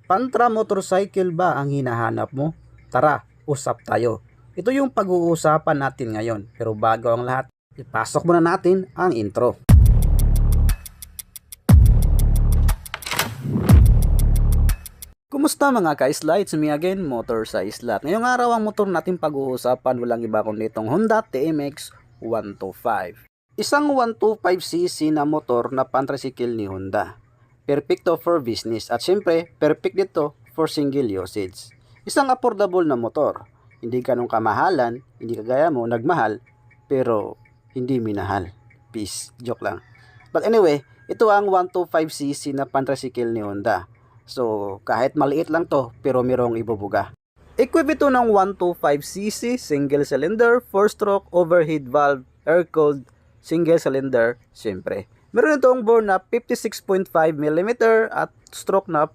Pantra motorcycle ba ang hinahanap mo? Tara, usap tayo. Ito yung pag-uusapan natin ngayon. Pero bago ang lahat, ipasok muna natin ang intro. Kumusta mga ka-isla? It's me again, Motor sa Isla. Ngayong araw ang motor natin pag-uusapan walang iba kundi itong Honda TMX 125. Isang 125cc na motor na pantricycle ni Honda. Perfecto for business at syempre perfect dito for single usage. Isang affordable na motor. Hindi ganun kamahalan, hindi kagaya mo nagmahal pero hindi minahal. Peace, joke lang. But anyway, ito ang 125cc na pantricycle ni Honda. So kahit maliit lang to pero mayroong ibubuga. Equip ito ng 125cc single cylinder, 4-stroke overhead valve, air-cooled single cylinder syempre. Meron itong bore na 56.5mm at stroke na